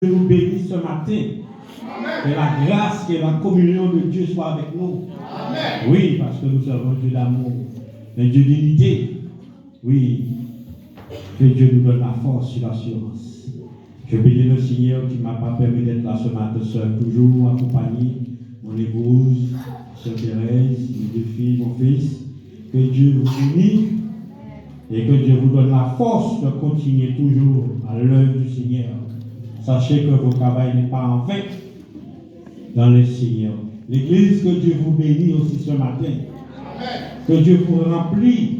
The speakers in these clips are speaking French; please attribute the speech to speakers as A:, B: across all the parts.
A: nous bénisse ce matin. Que la grâce et la communion de Dieu soient avec nous. Amen. Oui, parce que nous sommes un Dieu d'amour, un Dieu d'unité. Oui, que Dieu nous donne la force et l'assurance. Je bénis le Seigneur qui ne m'a pas permis d'être là ce matin seul, toujours accompagné, mon épouse, Sœur Thérèse, mes deux filles, mon fils. Que Dieu vous bénisse et que Dieu vous donne la force de continuer toujours à l'œuvre du Seigneur. Sachez que votre travail n'est pas en vain dans le Seigneur. L'Église, que Dieu vous bénisse aussi ce matin. Que Dieu vous remplit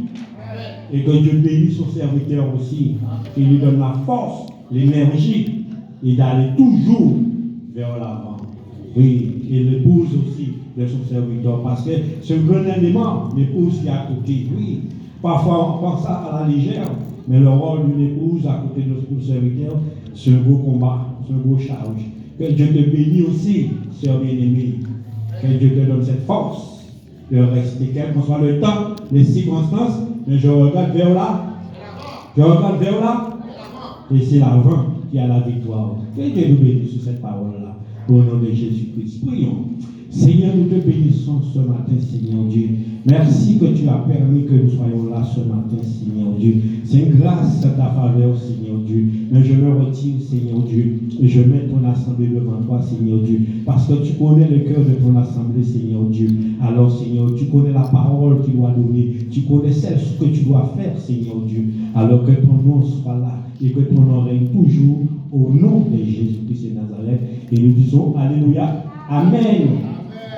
A: et que Dieu bénisse son serviteur aussi. Qu'il lui donne la force, l'énergie et d'aller toujours vers l'avant. Oui, et l'épouse aussi de son serviteur. Parce que c'est un grand élément, l'épouse qui est à côté. Oui, parfois on pense ça à la légère, mais le rôle d'une épouse à côté de son serviteur, c'est un gros combat, c'est un gros charge. Que Dieu te bénisse aussi, sœur bien-aimée. Que Dieu te donne cette force de rester, quel que soit le temps, les circonstances, mais je regarde vers là. Je regarde vers là. Et c'est l'avant qui a la victoire. Que Dieu nous bénisse sur cette parole-là. Au nom de Jésus-Christ. Prions. Seigneur, nous te bénissons ce matin, Seigneur Dieu. Merci que tu as permis que nous soyons là ce matin, Seigneur Dieu. C'est une grâce à ta faveur, Seigneur Dieu. Mais je me retire, Seigneur Dieu, et je mets ton assemblée devant toi, Seigneur Dieu. Parce que tu connais le cœur de ton assemblée, Seigneur Dieu. Alors, Seigneur, tu connais la parole qu'il doit donner. Tu connais ce que tu dois faire, Seigneur Dieu. Alors que ton nom soit là et que ton nom règne toujours au nom de Jésus-Christ de Nazareth. Et nous disons Alléluia. Amen.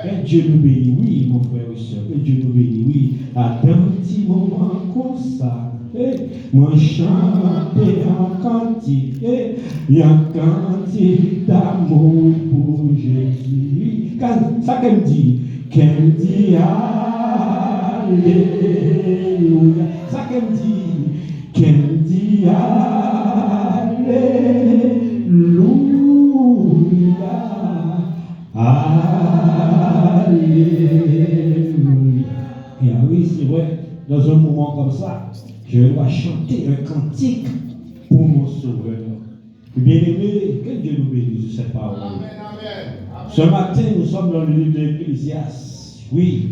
A: Que Dieu nous bénisse, oui, mon frère et soeur, que Dieu nous bénisse, oui. À un petit moment comme ça, moi chanter en cantique, il y a un cantique d'amour pour Jésus. Ça qu'elle dit, Alléluia. Ça qu'elle dit, Alléluia. Alléluia. Et ah oui, c'est vrai, dans un moment comme ça, je dois chanter un cantique pour mon sauveur. Bien-aimé, que Dieu nous bénisse sur cette parole. Amen, amen. Ce matin, nous sommes dans le livre de l'Ecclésiaste. Oui.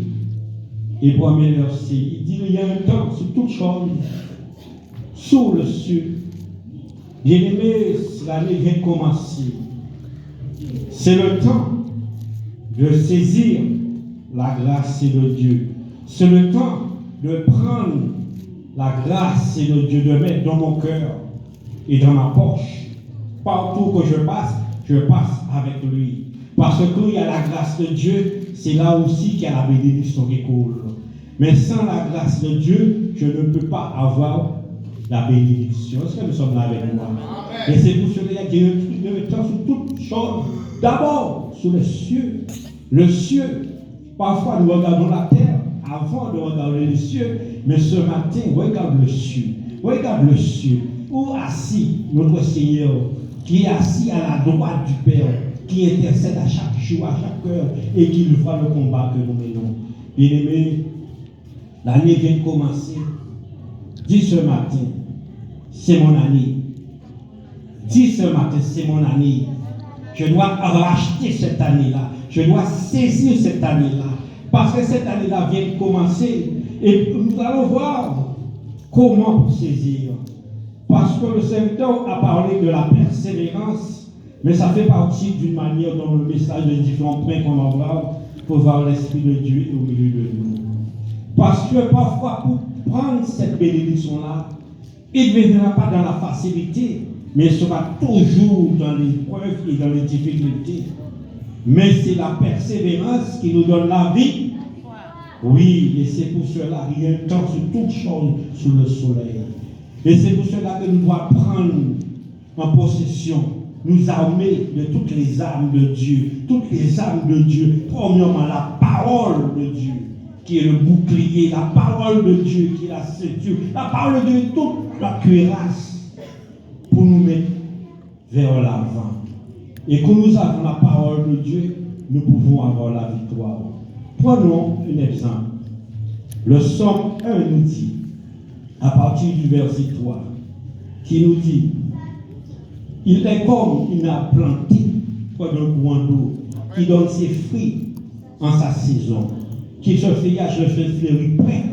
A: Et premier verset, il dit il y a un temps sur toute chose, sous le ciel. Bien-aimé, l'année vient de commencer. C'est le temps de saisir la grâce de Dieu. C'est le temps de prendre la grâce de Dieu, de mettre dans mon cœur et dans ma poche. Partout que je passe avec lui. Parce que quand il y a la grâce de Dieu, c'est là aussi qu'il y a la bénédiction qui coule. Mais sans la grâce de Dieu, je ne peux pas avoir la bénédiction. Est-ce que nous sommes là avec moi? Et c'est pour cela qu'il y a un temps sur toutes choses. D'abord, sur les cieux. Le ciel, parfois nous regardons la terre avant de regarder les cieux, mais ce matin, regarde le ciel. Regarde le ciel. Où assis notre Seigneur, qui est assis à la droite du Père, qui intercède à chaque jour, à chaque heure, et qui nous fera le combat que nous menons. Bien-aimés, l'année vient de commencer. Dis ce matin, c'est mon année. Dis ce matin, c'est mon année. Je dois racheter cette année-là. Je dois saisir cette année-là. Parce que cette année-là vient de commencer. Et nous allons voir comment saisir. Parce que le serviteur a parlé de la persévérance. Mais ça fait partie d'une manière dont le message de différents points qu'on va voir pour voir l'Esprit de Dieu au milieu de nous. Parce que parfois, pour prendre cette bénédiction-là, il ne viendra pas dans la facilité, mais il sera toujours dans l'épreuve et dans les difficultés. Mais c'est la persévérance qui nous donne la vie. Oui, et c'est pour cela qu'il y a un temps sur toute chose sous le soleil. Et c'est pour cela que nous devons prendre en possession, nous armer de toutes les armes de Dieu. Toutes les armes de Dieu. Premièrement, la parole de Dieu, qui est le bouclier, la parole de Dieu, qui est la ceinture, la parole de Dieu, toute la cuirasse, pour nous mettre vers l'avant. Et quand nous avons la parole de Dieu, nous pouvons avoir la victoire. Prenons un exemple. Le Psaume 1 nous dit, à partir du verset 3, qui nous dit Il est comme il a planté près d'un courant d'eau qui donne ses fruits en sa saison, qui se feuillage, se fleurit près.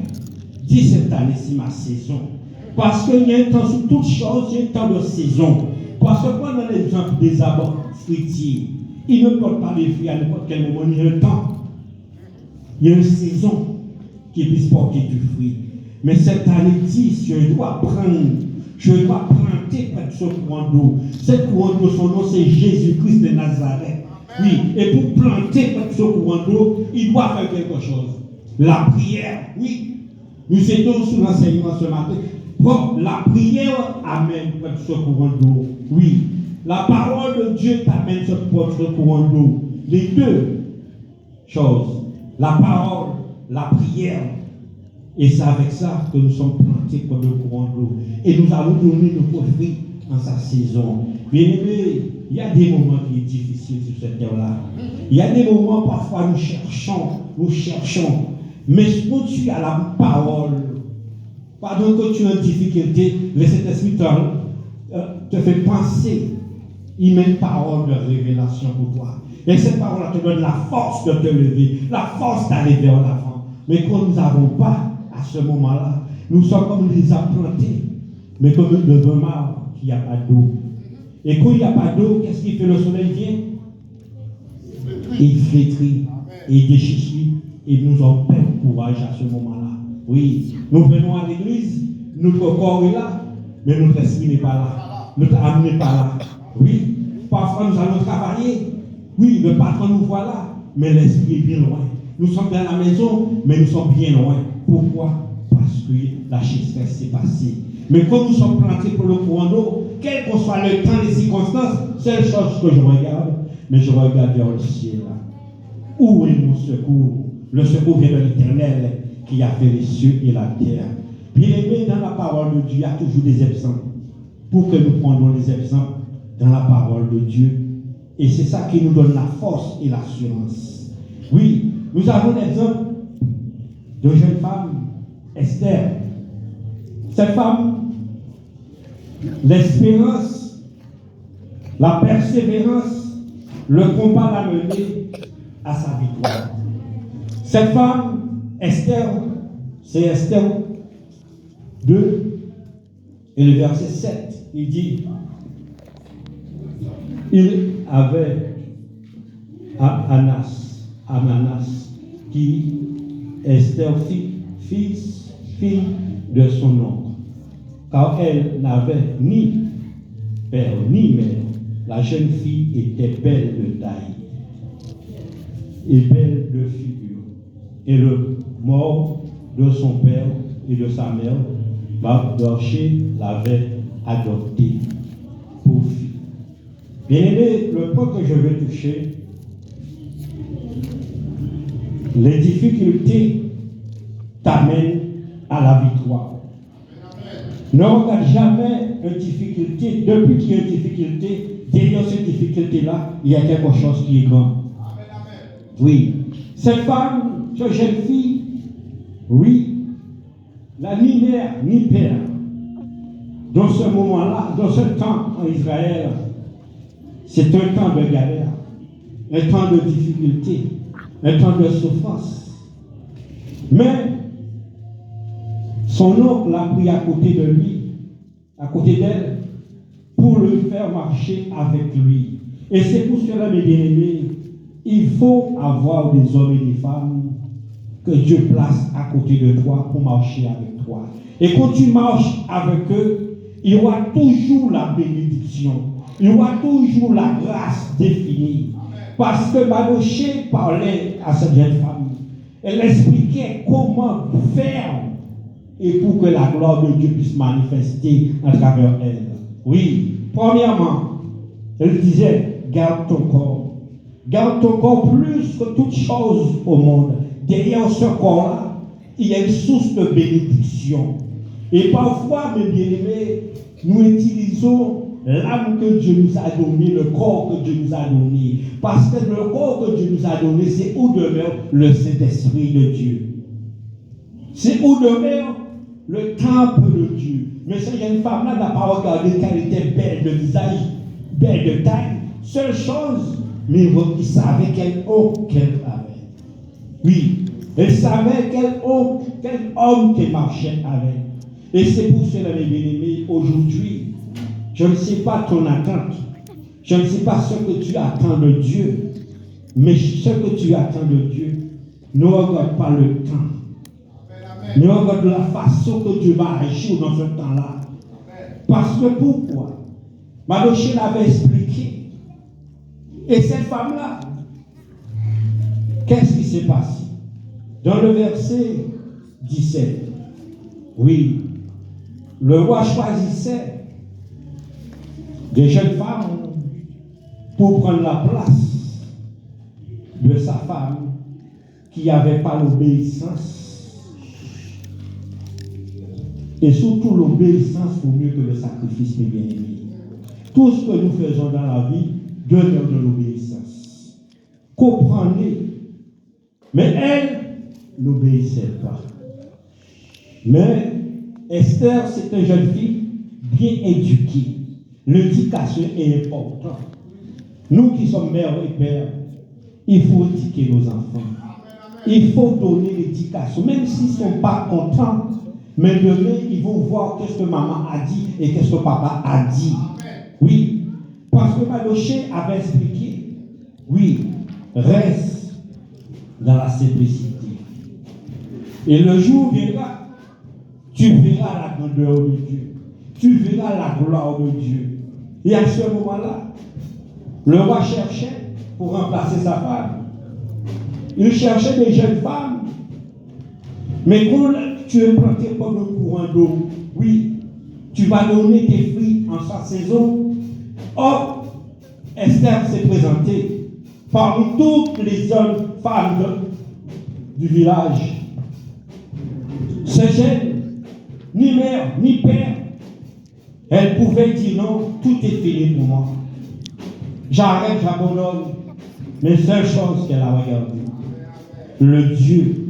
A: Dis cette année, c'est ma saison. Parce qu'il y a un temps sur toutes choses, il y a un temps de saison. Parce que pendant l'exemple des arbres fruitiers, ils ne portent pas les fruits à n'importe quel moment, il y a un temps. Il y a une saison qui puisse porter du fruit. Mais cette année dit, je dois planter près de ce courant d'eau. Ce courant d'eau, son nom c'est Jésus-Christ de Nazareth. Oui, et pour planter près de ce courant d'eau, il doit faire quelque chose. La prière, oui. Nous étions sous l'enseignement ce matin. Bon, la prière amène près de ce courant d'eau. Oui, la parole de Dieu t'amène près de ce courant d'eau. Les deux choses, la parole, la prière. Et c'est avec ça que nous sommes plantés près de courant d'eau. Et nous allons donner nos fruits en sa saison. Bien aimé, il y a des moments qui sont difficiles sur cette terre-là. Il y a des moments parfois nous cherchons. Mais quand tu as la parole, pardon que tu es en difficulté, le Saint-Esprit te fait penser. Il met une parole de révélation pour toi. Et cette parole te donne la force de te lever, la force d'aller vers l'avant. Mais quand nous n'avons pas, à ce moment-là, nous sommes comme des arbres plantés, mais comme devant un arbre qui n'y a pas d'eau. Et quand il n'y a pas d'eau, qu'est-ce qu'il fait? Le soleil vient, il flétrit, et il déchiquette, et nous en perd courage à ce moment-là. Oui, nous venons à l'église, notre corps est là, mais notre esprit n'est pas là, notre âme n'est pas là. Oui, parfois nous allons travailler, oui, le patron nous voit là, mais l'esprit est bien loin. Nous sommes dans la maison, mais nous sommes bien loin. Pourquoi? Parce que la tristesse s'est passée. Mais quand nous sommes plantés pour le courant d'eau, quel que soit le temps, les circonstances, seule chose que je regarde, mais je regarde vers le ciel. Où est mon secours? Le secours vient de l'Éternel qui a fait les cieux et la terre. Bien aimé, dans la parole de Dieu, il y a toujours des exemples. Pour que nous prenions les exemples dans la parole de Dieu. Et c'est ça qui nous donne la force et l'assurance. Oui, nous avons l'exemple de jeune femme, Esther. Cette femme, l'espérance, la persévérance, le combat l'a menée à sa victoire. Cette femme, Esther, c'est Esther 2 et le verset 7, il dit, il avait Amanas, qui Esther fille de son oncle, car elle n'avait ni père ni mère. La jeune fille était belle de taille et belle de figure, et le mort de son père et de sa mère, Mardoché l'avait adoptée pour fille. Bien aimé, le point que je veux toucher, les difficultés t'amènent à la victoire. Ne regarde jamais une difficulté. Depuis qu'il y a une difficulté, derrière cette difficulté-là, il y a quelque chose qui est grand. Oui. Cette femme, cette jeune fille, oui, n'a ni mère ni père. Dans ce moment-là, dans ce temps en Israël, c'est un temps de galère, un temps de difficulté, un temps de souffrance. Mais son oncle l'a pris à côté de lui, à côté d'elle, pour le faire marcher avec lui. Et c'est pour cela, mes bien-aimés, il faut avoir des hommes et des femmes que Dieu place à côté de toi pour marcher avec toi. Et quand tu marches avec eux, il y aura toujours la bénédiction. Il y aura toujours la grâce définie. Parce que Mardoché parlait à cette jeune femme. Elle expliquait comment faire et pour que la gloire de Dieu puisse manifester à travers elle. Oui, premièrement, elle disait, garde ton corps. Garde ton corps plus que toute chose au monde. Derrière ce corps-là, il y a une source de bénédiction. Et parfois, mes bien-aimés, nous utilisons l'âme que Dieu nous a donnée, le corps que Dieu nous a donné. Parce que le corps que Dieu nous a donné, c'est où demeure le Saint-Esprit de Dieu. C'est où demeure le temple de Dieu. Mais cette jeune femme-là n'a pas regardé qu'elle était belle de visage. belle de taille. Seule chose, mais il savait quel homme qu'elle avait. Oui, elle savait quel homme qu'elle marchait avec. Et c'est pour cela, mes bien-aimés, aujourd'hui, je ne sais pas ton attente. Je ne sais pas ce que tu attends de Dieu. Mais ce que tu attends de Dieu, ne regarde pas le temps. Ne regarde la façon que Dieu va agir dans ce temps-là. Parce que pourquoi? Madoché l'avait expliqué. Et cette femme-là, qu'est-ce qui s'est passé? Dans le verset 17, oui, le roi choisissait des jeunes femmes pour prendre la place de sa femme qui n'avait pas l'obéissance. Et surtout l'obéissance vaut mieux que le sacrifice, mes bien-aimés. Tout ce que nous faisons dans la vie demeure de l'obéissance. Comprenez. Mais elle n'obéissait pas. Mais Esther, c'est une jeune fille bien éduquée. L'éducation est importante. Nous qui sommes mères et pères, il faut éduquer nos enfants. Il faut donner l'éducation, même s'ils ne sont pas contents. Mais demain, ils vont voir qu'est-ce que maman a dit et qu'est-ce que papa a dit. Oui, parce que Madoché avait expliqué, oui, reste dans la simplicité. Et le jour viendra, tu verras la grandeur de Dieu. Tu verras la gloire de Dieu. Et à ce moment-là, le roi cherchait pour remplacer sa femme. Il cherchait des jeunes femmes. Mais quand tu es planté comme un courant d'eau, oui, tu vas donner tes fruits en sa saison. Or, Esther s'est présentée parmi toutes les jeunes femmes du village. Ce jeune, ni mère, ni père, elle pouvait dire non, tout est fini pour moi. J'arrête, j'abandonne. Mais seule chose qu'elle a regardée, le Dieu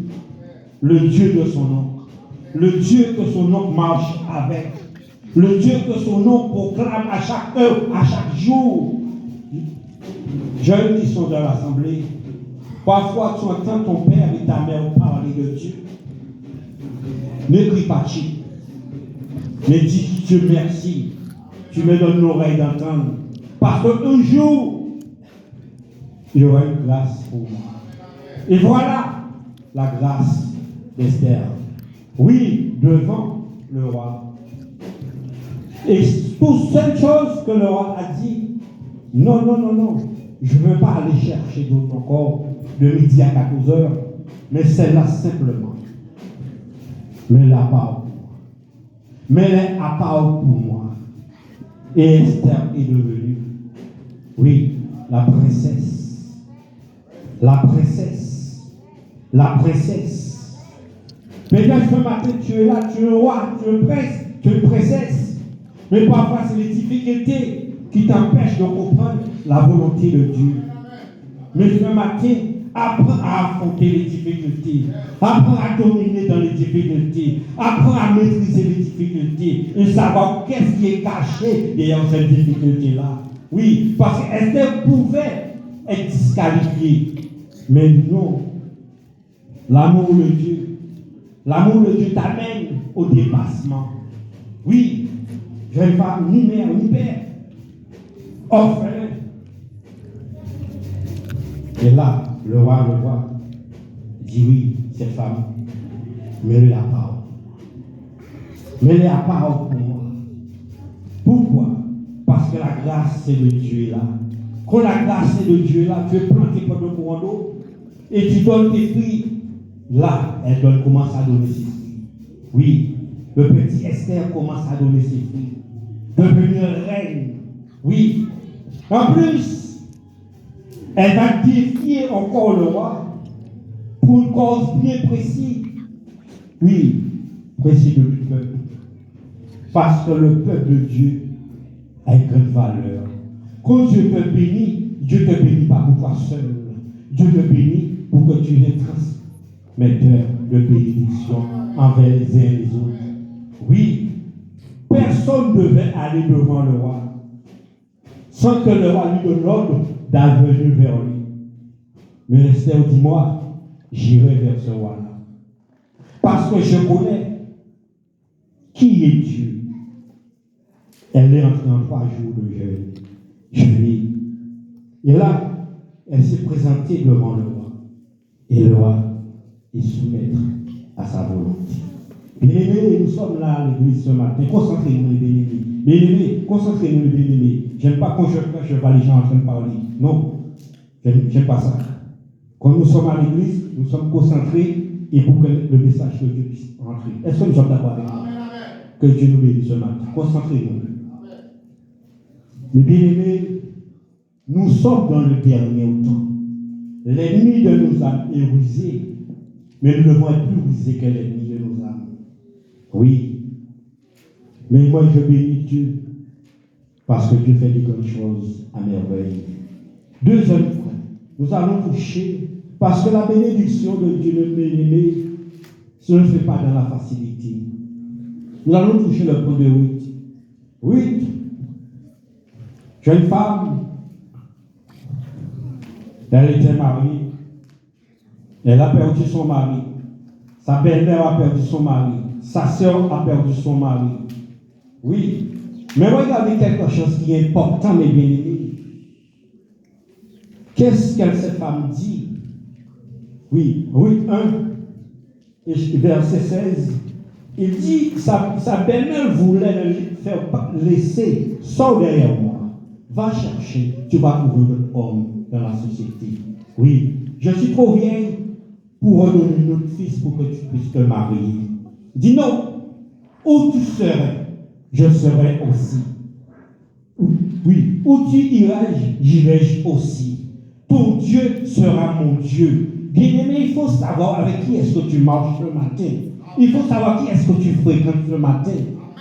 A: de son oncle, le Dieu que son oncle marche avec, le Dieu que son oncle proclame à chaque heure, à chaque jour. Jeunes qui sont dans l'assemblée, parfois tu entends ton père et ta mère parler de Dieu. Ne crie pas Dieu, mais dis Dieu merci, tu me donnes l'oreille d'entendre, parce qu'un jour, il y aura une grâce pour moi. Et voilà la grâce d'Esther. Oui, devant le roi. Et toute seule chose que le roi a dit, non, je ne veux pas aller chercher d'autres encore de midi à 14 heures, mais celle-là simplement. Mets-la à part pour moi. Mets-la à part pour moi. Et Esther est devenue, oui, la princesse. La princesse. La princesse. Peut-être ce matin, tu es là, tu es roi, tu es prince, tu es princesse. Mais parfois, c'est les difficultés qui t'empêchent de comprendre la volonté de Dieu. Mais ce matin, apprends à affronter les difficultés. Apprends à dominer dans les difficultés. Apprends à maîtriser les difficultés. Et savoir qu'est-ce qui est caché derrière cette difficulté-là. Oui, parce qu'Esther pouvait être disqualifiée. Mais non. L'amour de Dieu t'amène au dépassement. Oui, je n'ai pas ni mère ni père. Orphelin. Et là, le roi dit oui, cette femme, mets-le à part. Mets-le à part pour moi. Pourquoi? Parce que la grâce, c'est de Dieu là. Quand la grâce, c'est de Dieu là, tu es planté par le courant d'eau et tu donnes tes fruits. Là, elle commence à donner ses fruits. Oui, le petit Esther commence à donner ses fruits. Devenir reine. Oui. En plus, elle va défier encore le roi pour une cause bien précise. Oui, précis de tout peuple. Parce que le peuple de Dieu a une grande valeur. Quand Dieu te bénit, Dieu ne te bénit pas pour toi seul. Dieu te bénit pour que tu es transmetteur de bénédiction envers les uns et les autres. Oui, personne ne devait aller devant le roi. sans que le roi lui donne l'ordre d'avenir vers lui. Mais Esther dit, moi, j'irai vers ce roi-là. Parce que je connais qui est Dieu. Elle est entrée en 3 jours de jeûne. Et là, elle s'est présentée devant le roi. Et le roi est soumettre à sa volonté. Bien-aimés, nous sommes là à l'église ce matin. Concentrez-nous, les bien-aimés. Bien-aimés, concentrez-nous, les bien-aimés. J'aime pas quand je vois les gens en train de parler. Non, j'aime pas ça. Quand nous sommes à l'église, nous sommes concentrés et pour que le message de Dieu puisse rentrer. Est-ce que nous sommes d'accord avec nous? Que Dieu nous bénisse ce matin. Concentrez-nous. Mais bien-aimés, nous sommes dans le dernier temps. L'ennemi de nos âmes est rusé, mais nous devons être plus rusés que l'ennemi de nos âmes. Oui. Mais moi, je bénis Dieu parce que Dieu fait des grandes choses à merveille. Deuxième point, nous allons toucher, parce que la bénédiction de Dieu, le bien-aimé, ce ne se fait pas dans la facilité. Nous allons toucher le point de 8. 8. Jeune femme, elle était mariée, elle a perdu son mari, sa belle-mère a perdu son mari, sa sœur a perdu son mari. Oui, mais regardez quelque chose qui est important, mes bien-aimés. Qu'est-ce que cette femme dit? Oui, 8:1, verset 16. Il dit, sa belle-mère voulait le faire laisser, sors derrière moi. Va chercher, tu vas trouver un homme dans la société. Oui, je suis trop vieille pour redonner notre fils pour que tu puisses te marier. Dis non, où tu serais, je serai aussi. Oui, où tu irais, j'irai aussi. Ton Dieu sera mon Dieu. Bien-aimé, il faut savoir avec qui est-ce que tu marches le matin. Il faut savoir qui est-ce que tu fréquentes le matin.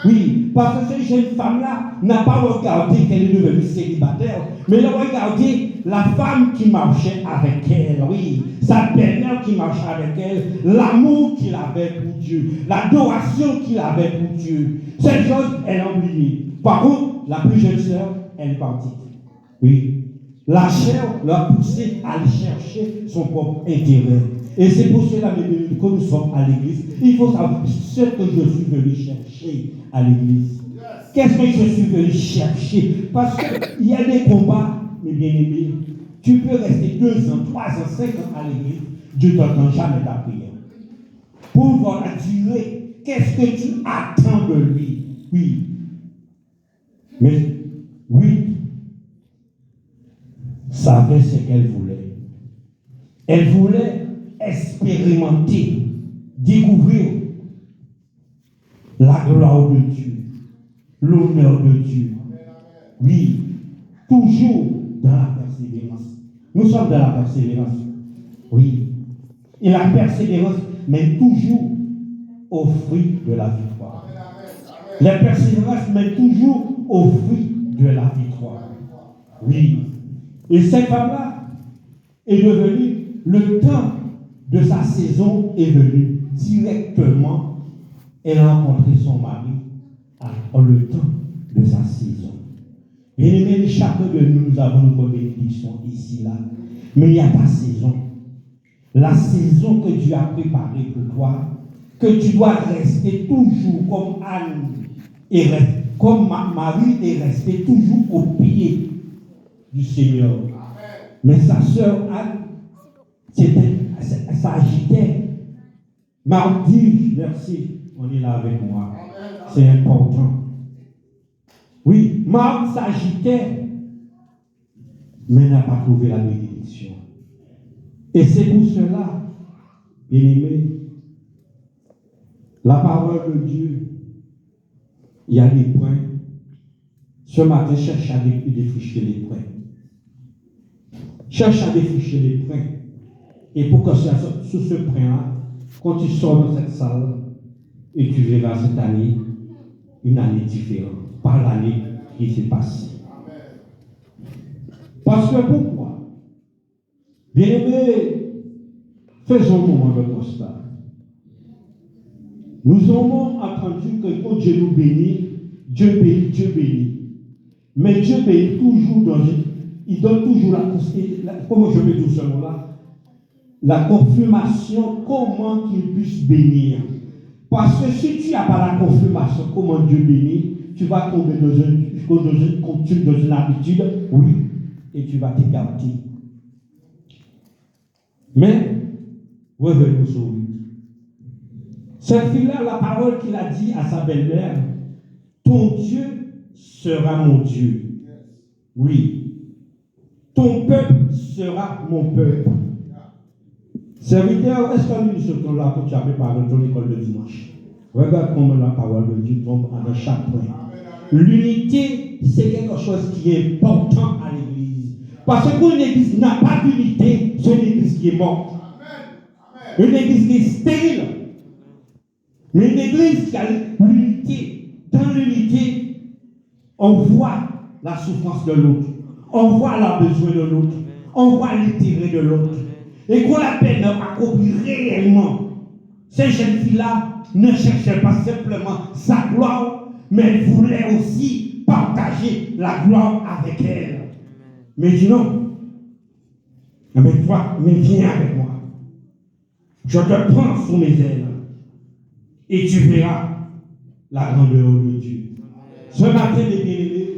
A: Oui, parce que cette jeune femme-là n'a pas regardé qu'elle est devenue célibataire, mais elle a regardé la femme qui marchait avec elle, oui, sa belle-mère qui marchait avec elle, l'amour qu'il avait pour Dieu, l'adoration qu'il avait pour Dieu. Cette chose, elle a oublié. Par contre, la plus jeune sœur, elle est partie. Oui. La chair l'a poussé à aller chercher son propre intérêt. Et c'est pour cela que nous sommes à l'église. Il faut savoir ce que je suis venu chercher à l'église. Qu'est-ce que je suis venu chercher? Parce qu'il y a des combats, mes bien-aimés. Tu peux rester 2 ans, 3 ans, 5 ans à l'église. Dieu ne t'entend jamais ta prière. Pour voir la durée, qu'est-ce que tu attends de lui? Oui. Mais, oui. Savait ce qu'elle voulait. Elle voulait expérimenter, découvrir la gloire de Dieu, l'honneur de Dieu. Oui, toujours dans la persévérance. Nous sommes dans la persévérance. Oui. Et la persévérance mène toujours au fruit de la victoire. La persévérance mène toujours au fruit de la victoire. Oui. Et cette femme-là est devenue, le temps de sa saison est venu directement. Elle a rencontré son mari en le temps de sa saison. Bien aimé, chacun de nous avons notre bénédiction ici, là. Mais il y a ta saison. La saison que Dieu a préparée pour toi, que tu dois rester toujours comme Anne, et comme Marie est restée toujours au pied du Seigneur. Amen. Mais sa sœur Anne, elle s'agitait. Mardi, merci, on est là avec moi. Amen. C'est important. Oui, Marthe s'agitait, mais n'a pas trouvé la bénédiction. Et c'est pour cela, bien aimé, la parole de Dieu, il y a des points. Ce matin, cherche à défricher les points. Cherche à défricher les points. Et pour que sur ce point-là, quand tu sors de cette salle, et tu verras cette année, une année différente, par l'année qui s'est passée. Parce que pourquoi? Bien aimé, faisons un moment de constat. Nous avons entendu que quand Dieu nous bénit, Dieu bénit, Dieu bénit. Mais Dieu bénit toujours il donne toujours comment je peux dire ce mot-là? La confirmation, comment qu'il puisse bénir. Parce que si tu n'as pas la confirmation, comment Dieu bénit, tu vas tomber dans une habitude, oui, et tu vas t'écarter. Mais, revenons sur lui. Cette fille-là, la parole qu'il a dit à sa belle-mère, ton Dieu sera mon Dieu. Oui. Ton peuple sera mon peuple. Serviteur, est-ce que nous sommes là que tu avais parlé dans l'école de dimanche? Regarde comment la parole de Dieu tombe dans chaque point. L'unité, c'est quelque chose qui est important à l'église. Parce qu'une église n'a pas d'unité, c'est une église qui est morte. Une église qui est stérile. Mais une église qui a l'unité. Dans l'unité, on voit la souffrance de l'autre. On voit le besoin de l'autre. On voit l'intérêt de l'autre. Et qu'on la peine accomplir réellement. Ces jeunes filles-là ne cherchaient pas simplement sa gloire, mais elles voulaient aussi partager la gloire avec elle. Mais dis non. Mais toi, mais viens avec moi. Je te prends sous mes ailes. Et tu verras la grandeur de Dieu. Ce matin, les bien-aimés,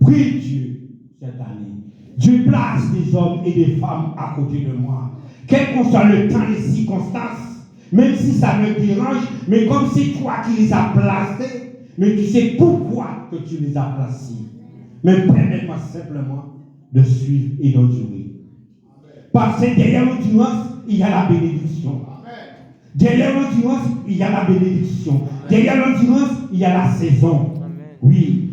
A: prie Dieu cette année. Dieu place des hommes et des femmes à côté de moi. Quel qu'en soit le temps, les circonstances, même si ça me dérange, mais comme c'est toi qui les as placés, mais tu sais pourquoi que tu les as placés. Mais permets-moi simplement de suivre et d'endurer. Parce que derrière l'endurance, il y a la bénédiction. Derrière l'endurance, il y a la bénédiction. Derrière l'endurance, il y a la saison. Oui.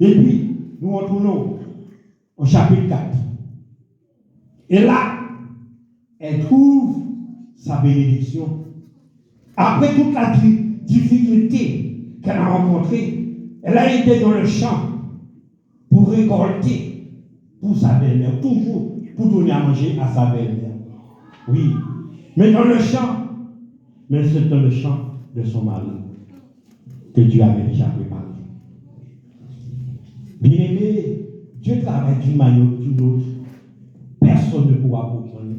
A: Et puis, nous retournons au chapitre 4. Et là, elle trouve sa bénédiction. Après toute la difficulté qu'elle a rencontrée, elle a été dans le champ pour récolter pour sa belle-mère, toujours pour donner à manger à sa belle-mère. Oui. Mais dans le champ, mais c'est dans le champ de son mari que Dieu avait déjà préparé. Bien aimé, Dieu travaille d'une manière ou d'une autre. Personne ne pourra comprendre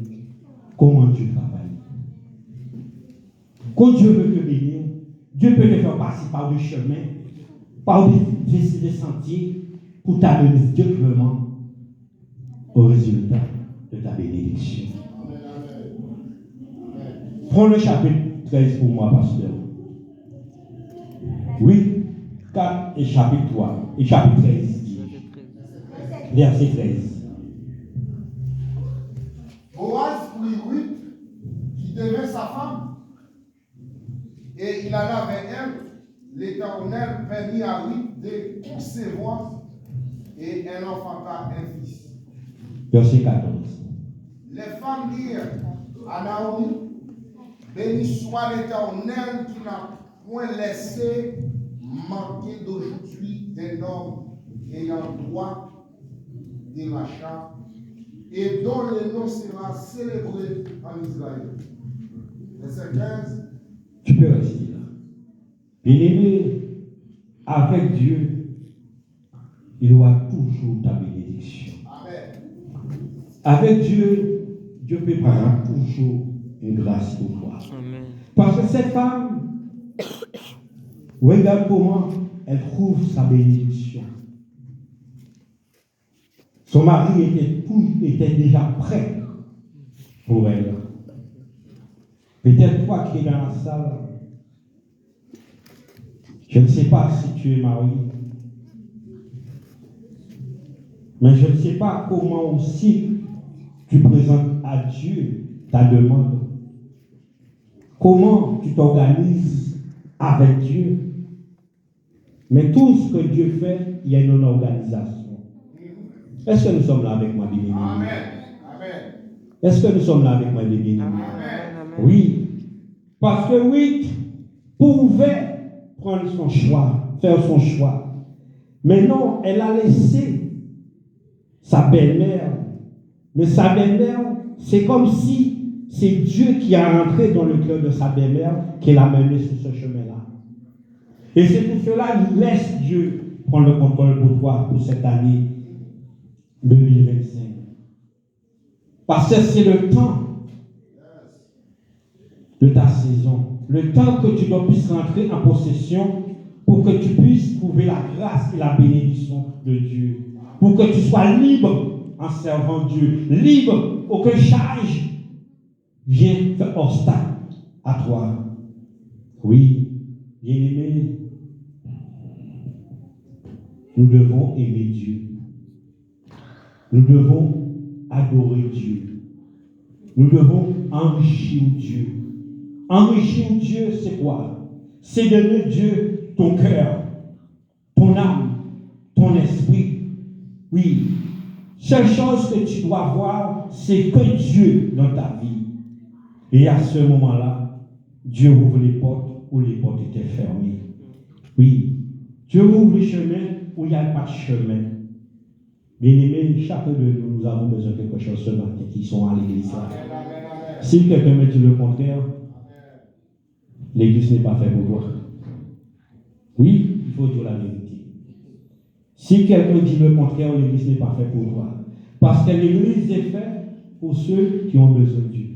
A: comment Dieu travaille. Quand Dieu veut te bénir, Dieu peut te faire passer par des chemins, par des sentiers, pour t'amener directement au résultat de ta bénédiction. Prends le chapitre 13 pour moi, pasteur. Oui, 4 et chapitre 3 et chapitre 13. Verset 13.
B: Boaz prit Ruth, qui devait sa femme, et il alla vers elle. L'Éternel permit à Ruth de concevoir, et elle enfanta un fils.
A: Verset 14.
B: Les femmes dirent à Naomi, béni soit l'Éternel qui n'a point laissé manquer d'aujourd'hui d'un homme ayant droit de l'achat et dont le nom sera célébré en Israël. Verset 15.
A: Tu peux rester là. Bien-aimé, avec Dieu, il aura toujours ta bénédiction.
B: Amen.
A: Avec Dieu, Dieu préparera toujours une grâce pour toi.
C: Amen.
A: Parce que cette femme, regarde comment elle trouve sa bénédiction. Son mari était déjà prêt pour elle. Peut-être toi qui es dans la salle, je ne sais pas si tu es marié, mais je ne sais pas comment aussi tu présentes à Dieu ta demande. Comment tu t'organises avec Dieu. Mais tout ce que Dieu fait, il y a une organisation. Est-ce que nous sommes là avec moi, bien-aimés?
B: Amen. Amen.
A: Est-ce que nous sommes là avec moi, bien-aimés?
B: Amen.
A: Oui. Parce que oui, pouvait prendre son choix, faire son choix. Mais non, elle a laissé sa belle-mère. Mais sa belle-mère, c'est comme si c'est Dieu qui a entré dans le cœur de sa belle-mère, qui l'a menée sur ce chemin-là. Et c'est pour cela, laisse Dieu prendre le contrôle pour toi pour cette année 2025. Parce que c'est le temps de ta saison. Le temps que tu dois puisses rentrer en possession pour que tu puisses trouver la grâce et la bénédiction de Dieu. Pour que tu sois libre en servant Dieu. Libre, aucun charge vient faire obstacle à toi. Oui, bien-aimé, nous devons aimer Dieu. Nous devons adorer Dieu. Nous devons enrichir Dieu. Enrichir Dieu, c'est quoi? C'est donner Dieu ton cœur, ton âme, ton esprit. Oui. Seule chose que tu dois voir, c'est que Dieu dans ta vie. Et à ce moment-là, Dieu ouvre les portes où les portes étaient fermées. Oui. Dieu ouvre les chemins où il n'y a pas de chemin. Bien-aimés, chacun de nous, nous avons besoin de quelque chose ce matin qui sont à l'église. Si quelqu'un me dit le contraire, l'église n'est pas faite pour toi. Oui, il faut dire la vérité. Si quelqu'un dit le contraire, l'église n'est pas faite pour toi. Parce que l'église est faite pour ceux qui ont besoin de Dieu.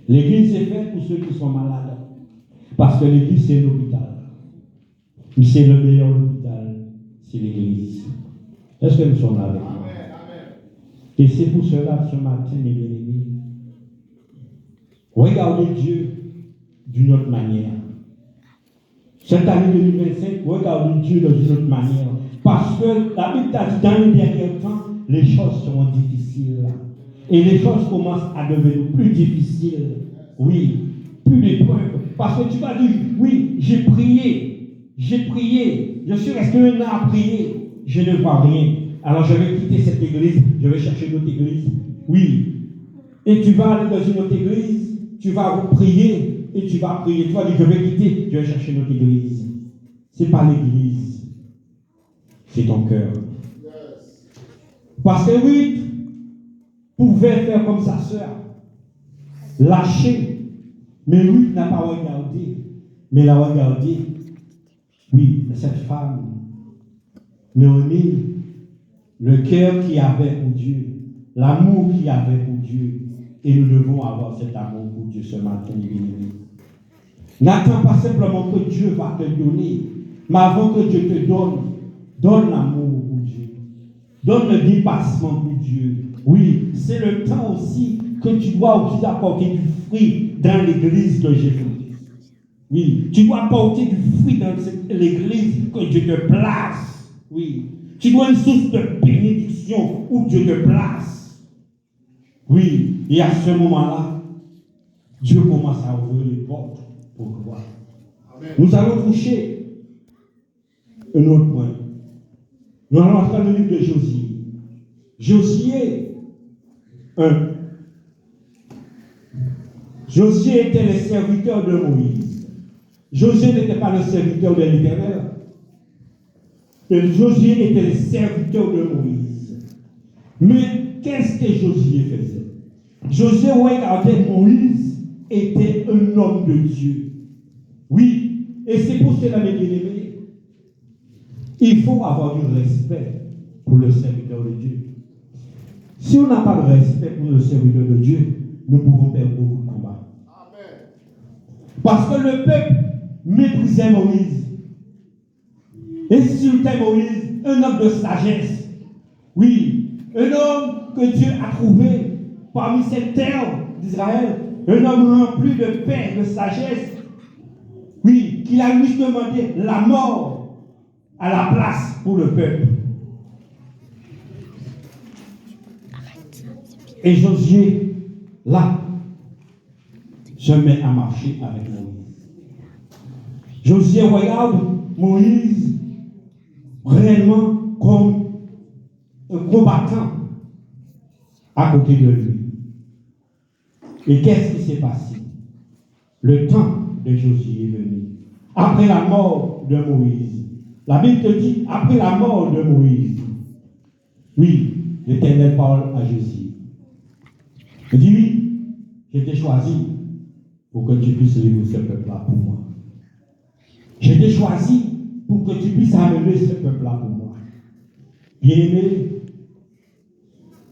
A: L'église est faite pour ceux qui sont malades. Parce que l'église, c'est l'hôpital. Mais c'est le meilleur hôpital, c'est l'église. Est-ce que nous sommes là avec moi? Et c'est pour cela, ce matin, mes bien-aimés, regardez Dieu d'une autre manière. Cette année 2025, regardez Dieu d'une autre manière. Parce que la Bible a dit, dans les derniers temps, les choses seront difficiles. Et les choses commencent à devenir plus difficiles. Oui, plus d'épreuves. Parce que tu vas dire, oui, j'ai prié, je suis resté un an à prier, je ne vois rien. Alors je vais quitter cette église, je vais chercher une autre église. Oui. Et tu vas aller dans une autre église, tu vas prier, et tu vas prier. Tu vas dire, je vais quitter, je vais chercher une autre église. Ce n'est pas l'église, c'est ton cœur. Parce que oui, pouvait faire comme sa sœur, lâcher. Mais lui n'a pas regardé, mais il a regardé. Oui, cette femme, Naomi, le cœur qu'il avait pour Dieu, l'amour qu'il avait pour Dieu, et nous devons avoir cet amour pour Dieu ce matin, bien-aimé. N'attends pas simplement que Dieu va te donner, mais avant que Dieu te donne l'amour pour Dieu. Donne le dépassement pour Dieu. Oui, c'est le temps aussi que tu dois aussi apporter du fruit dans l'église de Jésus. Oui, tu dois apporter du fruit dans l'église que Dieu te place. Oui, tu dois une source de bénédiction où Dieu te place. Oui, et à ce moment-là, Dieu commence à ouvrir les portes pour toi. Amen. Nous allons toucher un autre point. Nous allons entrer dans le livre de Josué. Josué 1. Josué était le serviteur de Moïse. Josué n'était pas le serviteur de l'Éternel. Josué était le serviteur de Moïse. Mais qu'est-ce que Josué faisait? Josué regardait Moïse était un homme de Dieu. Oui, et c'est pour cela, mes bien-aimés, il faut avoir du respect pour le serviteur de Dieu. Si on n'a pas de respect pour le serviteur de Dieu, nous pouvons perdre beaucoup de combats. Amen. Parce que le peuple méprisait Moïse. Insultait Moïse, un homme de sagesse. Oui, un homme que Dieu a trouvé parmi cette terre d'Israël. Un homme rempli de paix, de sagesse. Oui, qu'il a lui demandé la mort à la place pour le peuple. Et Josué, là, se met à marcher avec Moïse. Josué regarde Moïse réellement comme un combattant à côté de lui. Et qu'est-ce qui s'est passé? Le temps de Josué est venu. Après la mort de Moïse. La Bible te dit, après la mort de Moïse. Oui, l'Éternel parle à Josué. Il dit, oui, je t'ai choisi pour que tu puisses livrer ce peuple-là pour moi. Je t'ai choisi pour que tu puisses amener ce peuple-là pour moi. Bien-aimé,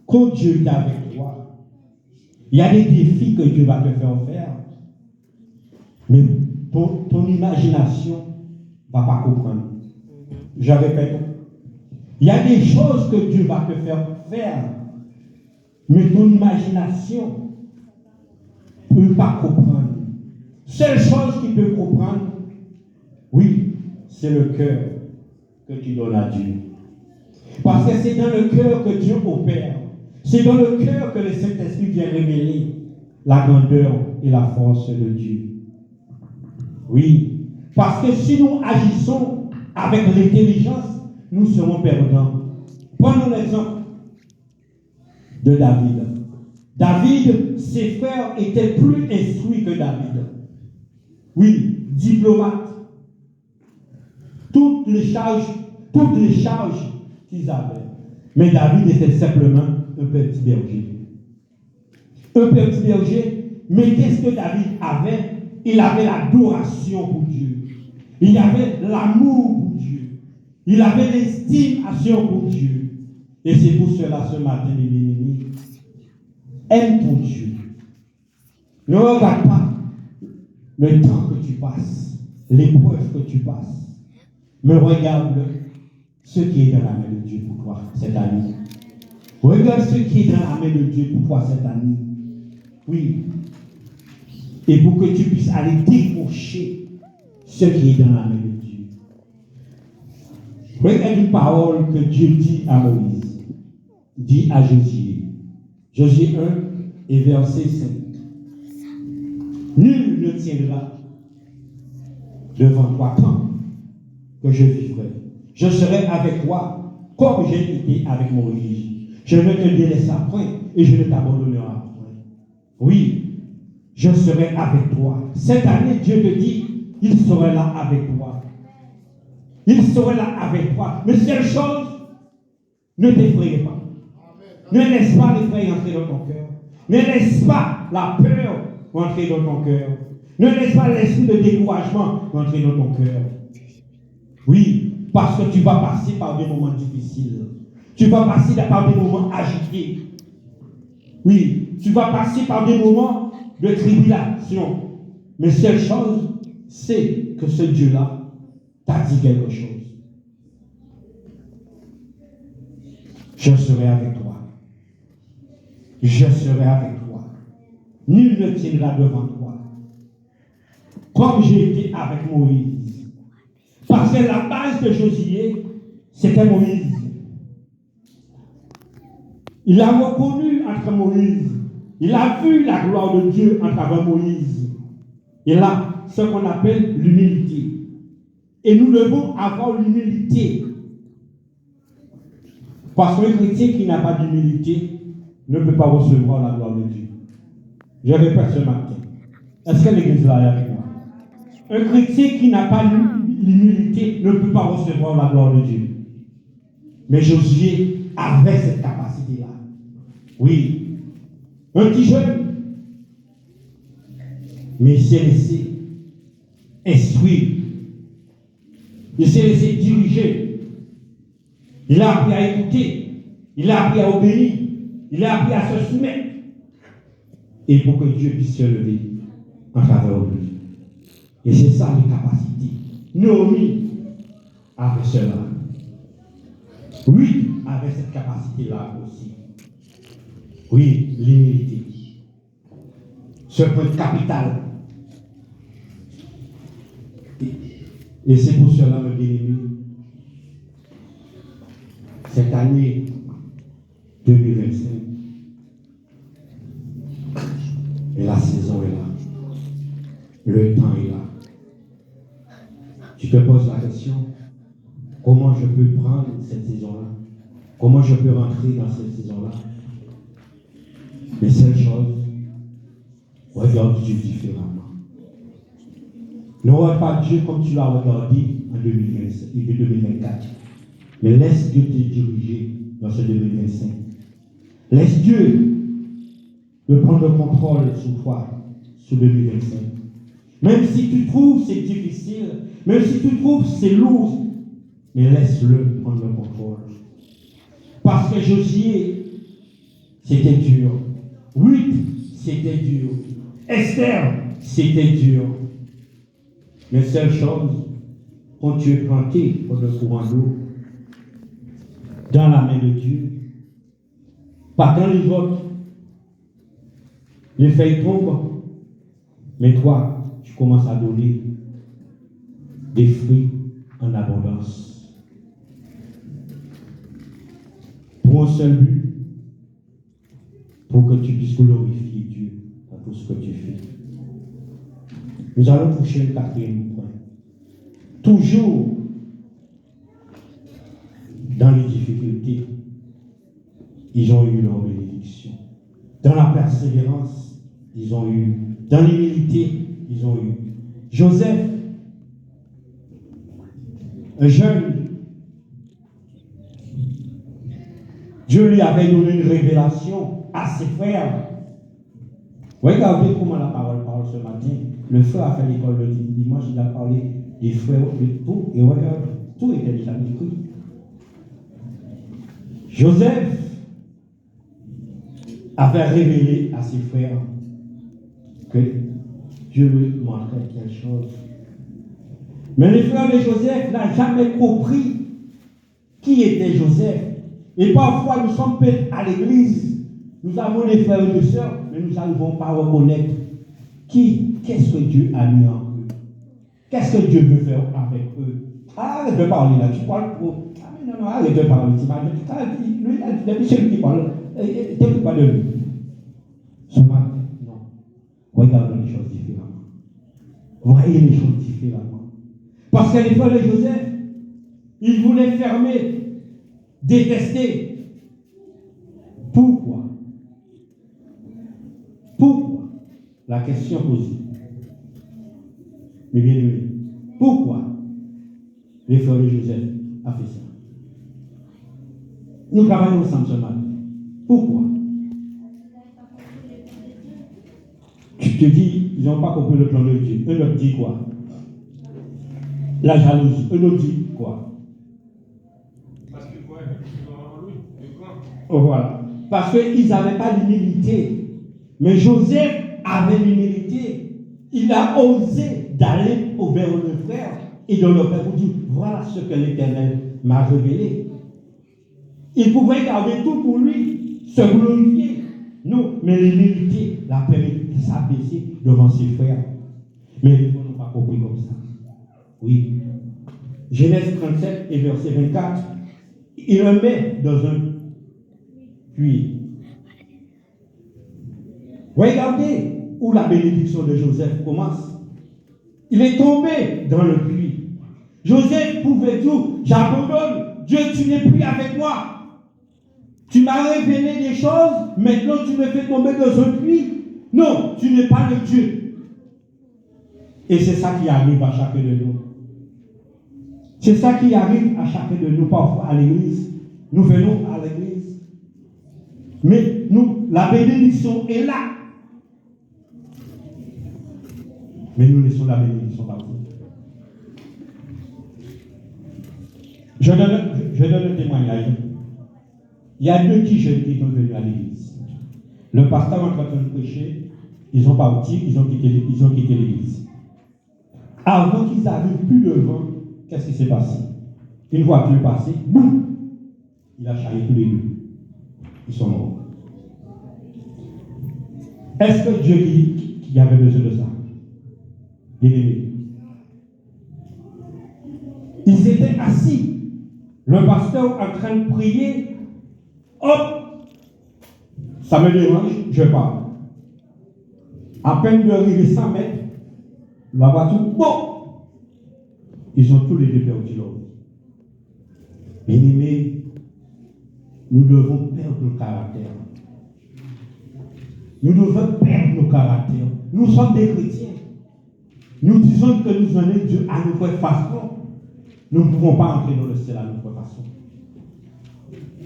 A: quand Dieu est avec toi, il y a des défis que Dieu va te faire faire, mais ton imagination ne va pas comprendre. Je répète, il y a des choses que Dieu va te faire faire, mais ton imagination ne peut pas comprendre. Seule chose qui peut comprendre, oui, c'est le cœur que tu donnes à Dieu. Parce que c'est dans le cœur que Dieu opère. C'est dans le cœur que le Saint-Esprit vient révéler la grandeur et la force de Dieu. Oui, parce que si nous agissons avec l'intelligence, nous serons perdants. Prenons l'exemple de David. David, ses frères étaient plus instruits que David. Oui, diplomate. Toutes les charges qu'ils avaient. Mais David était simplement un petit berger. Un petit berger, mais qu'est-ce que David avait? Il avait l'adoration pour Dieu. Il avait l'amour pour Dieu. Il avait l'estimation pour Dieu. Et c'est pour cela ce matin, les bien-aimés, aime ton Dieu. Ne regarde pas le temps que tu passes, l'épreuve que tu passes, mais regarde ce qui est dans la main de Dieu pour toi cette année. Regarde ce qui est dans la main de Dieu pour toi cette année. Oui. Et pour que tu puisses aller décrocher ce qui est dans la main de Dieu. Regarde une parole que Dieu dit à Moïse, dit à Josué. Josué 1 et verset 5. Nul ne tiendra devant toi tant que je vivrai. Je serai avec toi comme j'ai été avec Moïse. Je ne te délaisserai point et je ne t'abandonnerai point. Oui, je serai avec toi. Cette année, Dieu te dit, il serait là avec toi. Il serait là avec toi. Mais seule chose, ne t'effraie pas. Ne laisse pas l'effroi entrer dans ton cœur. Ne laisse pas la peur entrer dans ton cœur. Ne laisse pas l'esprit de découragement entrer dans ton cœur. Oui, parce que tu vas passer par des moments difficiles. Tu vas passer par des moments agités. Oui, tu vas passer par des moments de tribulation. Mais seule chose, c'est que ce Dieu-là t'a dit quelque chose. Je serai avec toi. Je serai avec toi. Nul ne tiendra devant toi. Comme j'ai été avec Moïse. Parce que la base de Josué, c'était Moïse. Il a reconnu entre Moïse. Il a vu la gloire de Dieu en travers Moïse. Et là, ce qu'on appelle l'humilité. Et nous devons avoir l'humilité. Parce qu'un chrétien qui n'a pas d'humilité ne peut pas recevoir la gloire de Dieu. Je répète ce matin. Est-ce que l'église là est avec moi? Un chrétien qui n'a pas l'humilité ne peut pas recevoir la gloire de Dieu. Mais Josué avait cette capacité-là. Oui. Un petit jeune. Mais il s'est laissé instruire. Il s'est laissé diriger. Il a appris à écouter. Il a appris à obéir. Il a appris à se soumettre. Et pour que Dieu puisse se lever en faveur de lui. Et c'est ça les capacités. Naomi avait cela. Oui, avait cette capacité-là aussi. Oui, l'humilité. Ce point capital. Et c'est pour cela, mes bien-aimés, cette année 2025, et la saison est là. Le temps est là. Tu te poses la question, comment je peux prendre cette saison-là? Comment je peux rentrer dans cette saison-là? Mais seule chose, regarde Dieu différemment. Ne regarde pas Dieu comme tu l'as regardé en 2024. Mais laisse Dieu te diriger dans ce 2025. Laisse Dieu prendre le contrôle sur toi, sur 2025. Même si tu trouves c'est difficile, même si tu trouves c'est lourd, mais laisse-le prendre le contrôle. Parce que Josué, c'était dur. Ruth, c'était dur. Esther, c'était dur. Mais seule chose, quand tu es planté dans le courant d'eau, dans la main de Dieu, pas dans les autres, les feuilles tombent, mais toi, tu commences à donner des fruits en abondance. Pour un seul but, pour que tu puisses glorifier Dieu dans tout ce que tu fais. Nous allons toucher le quatrième point. Toujours dans les difficultés, ils ont eu leur bénédiction. Dans la persévérance, ils ont eu. Dans l'humilité, ils ont eu. Joseph, un jeune, Dieu lui avait donné une révélation à ses frères. Regardez comment la parole parle ce matin. Le frère a fait l'école le dimanche, il a parlé des frères, de tout, et regarde, tout était déjà écrit. Joseph avait révélé à ses frères que Dieu lui montrait quelque chose. Mais les frères de Joseph n'ont jamais compris qui était Joseph. Et parfois, nous sommes peut-être à l'église, nous avons des frères et des sœurs, mais nous n'arrivons pas à reconnaître qu'est-ce que Dieu a mis en eux. Qu'est-ce que Dieu veut faire avec eux. Arrête de parler là, tu parles trop. Non, arrête de parler. C'est celui qui parle. T'écoutes pas de lui. Ce matin, non. Regardons les choses différemment. Voyez les choses différemment. Parce que les frères de Joseph, ils voulaient fermer, détester. Pourquoi? Pourquoi? La question posée. Mais bien aimé, pourquoi les frères de Joseph ont fait ça? Nous travaillons ensemble ce matin. Pourquoi? Tu te dis, ils n'ont pas compris le plan de Dieu. Eux leur dit quoi? La jalousie. Eux leur dit quoi?
C: Parce qu'ils voient en lui, le grand.
A: Oh, voilà. Parce qu'ils n'avaient pas l'humilité. Mais Joseph avait l'humilité. Il a osé d'aller vers le frère et de leur faire dire, voilà ce que l'Éternel m'a révélé. Il pouvait garder tout pour lui, se glorifier. Non, mais l'humilité l'a permis de s'abaisser devant ses frères. Mais les gens n'ont pas compris comme ça. Oui. Genèse 37 et verset 24, il le met dans un puits. Regardez où la bénédiction de Joseph commence. Il est tombé dans le puits. Joseph pouvait dire, j'abandonne, Dieu, tu n'es plus avec moi. Tu m'as révélé des choses, maintenant tu me fais tomber dans un puits. Non, tu n'es pas le Dieu. Et c'est ça qui arrive à chacun de nous. C'est ça qui arrive à chacun de nous, parfois à l'église. Nous venons à l'église. Mais nous, la bénédiction est là. Mais nous laissons la bénédiction partout. Je donne un témoignage. Il y a deux petits jeunes qui sont venus à l'église. Le pasteur en train de prêcher, ils ont parti, ils ont quitté l'église. Avant qu'ils arrivent plus devant, qu'est-ce qui s'est passé? Une voiture est passée, boum! Il a charrié tous les deux. Ils sont morts. Est-ce que Dieu dit qu'il y avait besoin de ça? Bien aimé. Ils étaient assis. Le pasteur en train de prier. Hop! Ça me dérange, je pars. À peine d'arriver 100 mètres, la voiture, bon! Ils ont tous les deux perdu leur vie. Bien-aimés, nous devons perdre nos caractères. Nous devons perdre nos caractères. Nous sommes des chrétiens. Nous disons que nous venons Dieu à notre façon. Nous ne pouvons pas entrer dans le ciel à notre façon.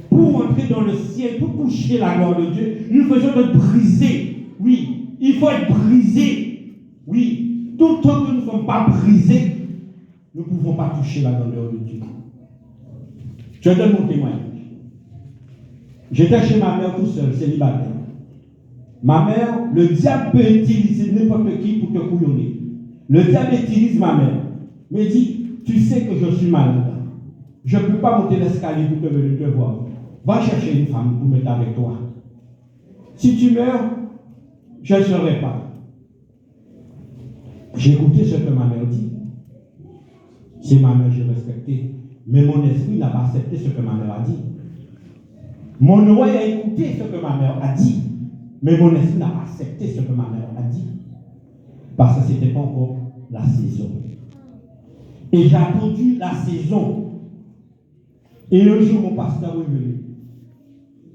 A: Pour entrer dans le ciel, pour toucher la gloire de Dieu, nous faisons de briser. Oui, il faut être brisé. Oui, Tout le temps que nous ne sommes pas brisés, nous ne pouvons pas toucher la grandeur de Dieu. Je donne mon témoignage. J'étais chez ma mère tout seul, célibataire. Ma mère, le diable peut utiliser n'importe qui pour te couillonner. Le diable utilise ma mère. Me dit, tu sais que je suis malade. Je ne peux pas monter l'escalier pour te venir te voir. Va chercher une femme pour mettre avec toi. Si tu meurs, je ne serai pas. J'ai écouté ce que ma mère dit. C'est ma mère, j'ai respecté. Mais mon esprit n'a pas accepté ce que ma mère a dit. Mon oreille a écouté ce que ma mère a dit. Mais mon esprit n'a pas accepté ce que ma mère a dit. Parce que ce n'était pas encore la saison. Et j'ai attendu la saison. Et un jour, mon pasteur est venu.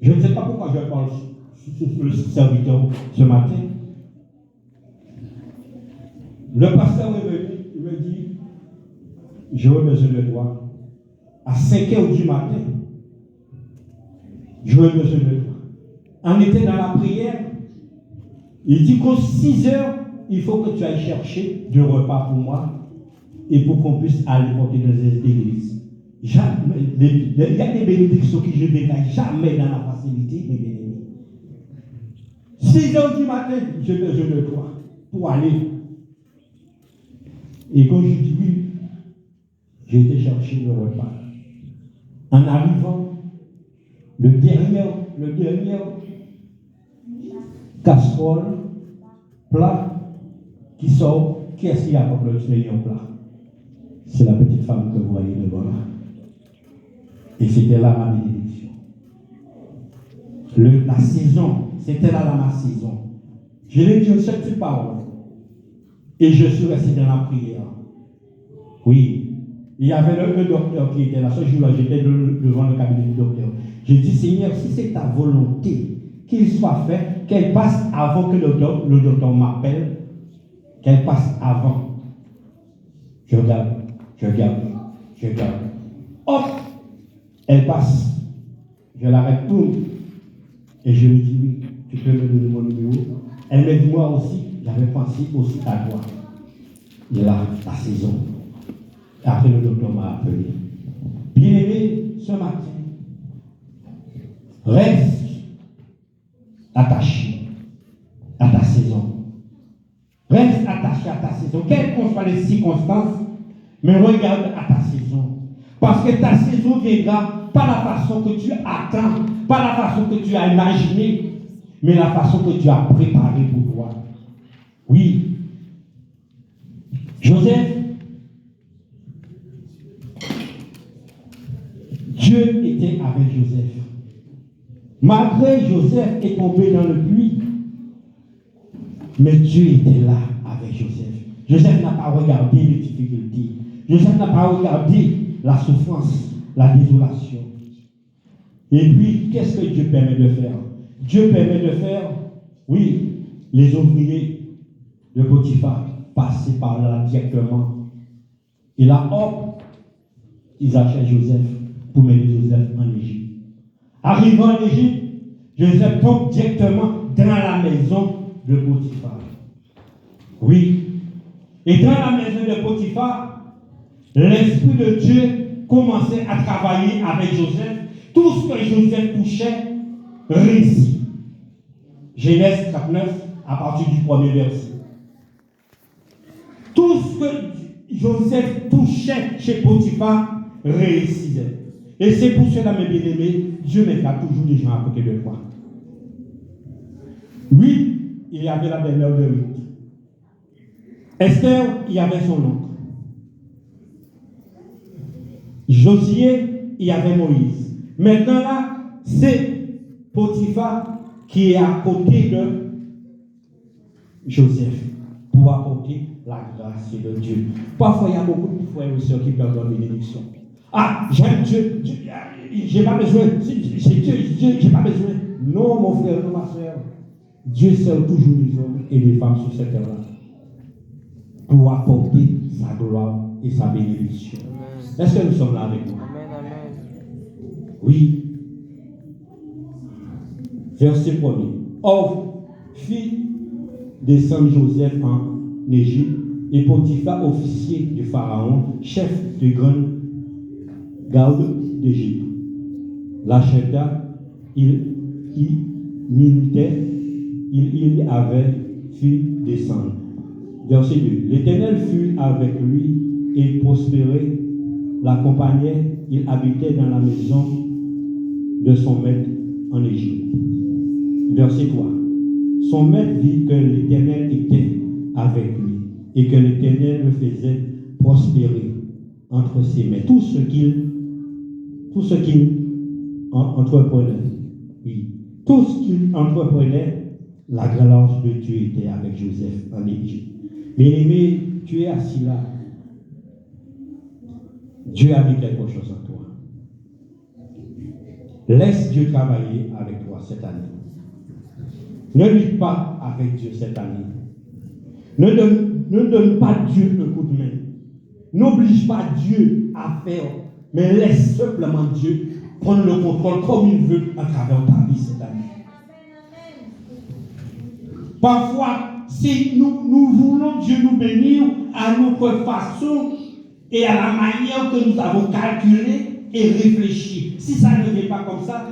A: Je ne sais pas pourquoi je parle sur le serviteur ce matin. Le pasteur est venu, il me dit, j'aurais besoin de toi. À 5 heures du matin, j'aurais besoin de toi. On était dans la prière. Il dit qu'aux 6 heures, il faut que tu ailles chercher du repas pour moi et pour qu'on puisse aller porter dans les églises. Jamais. Il y a des bénédictions que je ne dégage jamais dans la facilité, mes bien-aimés. 6 heures du matin, j'ai besoin de toi pour aller. Et quand je dis oui, j'ai été chercher le repas. En arrivant, le dernier casserole, plat qui sort, qui est-ce qui apporte le meilleur plat? C'est la petite femme que vous voyez devant là. Et c'était là ma bénédiction. La saison, c'était là ma saison. Je l'ai dit une seule petite parole. Et je suis resté dans la prière. Oui. Il y avait le docteur qui était là. Ce jour-là, j'étais devant le cabinet du docteur. J'ai dit, Seigneur, si c'est ta volonté qu'il soit fait, qu'elle passe avant que le docteur m'appelle, qu'elle passe avant. Je regarde. Hop! Elle passe. Je l'arrête tout. Et je lui dis, oui, tu peux me donner mon numéro. Elle me dit, moi aussi, j'avais pensé aussi à toi. Et là, la saison. Et après, le docteur m'a appelé. Bien-aimé, ce matin, reste attaché à ta saison. Reste attaché à ta saison. Quelles qu'en soient les circonstances, mais regarde à ta saison. Parce que ta saison viendra pas la façon que tu attends, pas la façon que tu as imaginé, mais la façon que tu as préparée pour toi. Oui. Joseph, Dieu était avec Joseph. Malgré Joseph est tombé dans le puits, mais Dieu était là avec Joseph. Joseph n'a pas regardé les difficultés. Joseph n'a pas regardé la souffrance, la désolation. Et puis, qu'est-ce que Dieu permet de faire? Dieu permet de faire, oui, les ouvriers de Potiphar passer par là directement. Et là, hop, ils achètent Joseph pour mettre Joseph en Égypte. Arrivant en Égypte, Joseph tombe directement dans la maison de Potiphar. Oui. Et dans la maison de Potiphar, l'Esprit de Dieu commençait à travailler avec Joseph. Tout ce que Joseph touchait réussit. Genèse 39, à partir du premier verset. Tout ce que Joseph touchait chez Potiphar réussissait. Et c'est pour cela, mes bien-aimés, Dieu mettra toujours des gens à côté de toi. Oui, il y avait la belle-mère de Ruth. Esther, il y avait son oncle. Josué, il y avait Moïse. Maintenant là, c'est Potiphar qui est à côté de Joseph pour apporter la grâce de Dieu. Parfois, il y a beaucoup de frères et sœurs qui perdent leur bénédiction. Ah, j'aime Dieu, j'ai pas besoin, c'est Dieu, j'ai pas besoin. Non, mon frère, non, ma soeur. Dieu sert toujours les hommes et les femmes sur cette terre-là pour apporter sa gloire et sa bénédiction. Est-ce que nous sommes là avec moi? Oui. Verset 1er. Or, fit descendre Joseph en Égypte et Potiphar, officier du Pharaon, chef de grande garde d'Égypte. L'acheta, il militait, il avait pu descendre. Verset 2. L'Éternel fut avec lui et prospérait, l'accompagnait, il habitait dans la maison de son maître en Égypte. Verset 3. Son maître vit que l'Éternel était avec lui et que l'Éternel le faisait prospérer entre ses mains. Tout ce qu'il entreprenait, oui, tout ce qu'il entreprenait, la grâce de Dieu était avec Joseph en Égypte. Bien-aimé, tu es assis là. Dieu a mis quelque chose en toi. Laisse Dieu travailler avec toi cette année. Ne lutte pas avec Dieu cette année. Ne donne pas Dieu un coup de main. N'oblige pas Dieu à faire, mais laisse simplement Dieu prendre le contrôle comme il veut à travers ta vie cette année. Parfois, si nous voulons Dieu nous bénir à notre façon et à la manière que nous avons calculé et réfléchi. Si ça ne vient pas comme ça,